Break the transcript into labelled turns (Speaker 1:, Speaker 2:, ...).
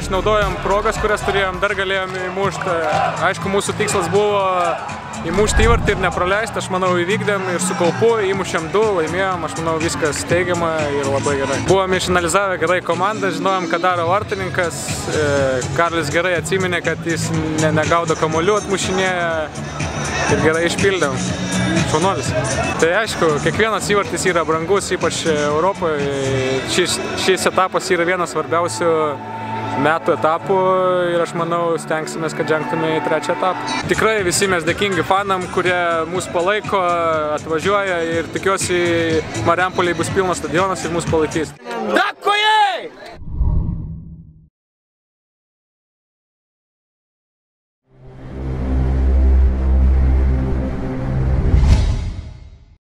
Speaker 1: išnaudojom progas, kurias turėjom, dar galėjom įmušti. Aišku, mūsų tikslas buvo įmušti įvartį ir nepraleisti, aš manau įvykdėm ir su kaupu, įmušėm 2, laimėjom, aš manau viskas teigiama ir labai gerai. Buvom išanalizavę gerai komandą, žinojom, ką daro vartininkas, Karlis gerai atsiminė, kad jis negaudo kamuolių, atmušinėja ir gerai išpildėm. Šaunuolis. Tai aišku, kiekvienas įvartis yra brangus, ypač Europoje. Šis etapas yra vienas svarbiausių metų etapų ir aš manau stengsimės, kad žengtume į 3 etapą. Tikrai visi mes dėkingi fanam, kurie mūsų palaiko, atvažiuoja ir tikiuosi Marijampolėje bus pilnas stadionas ir mūsų palaikys.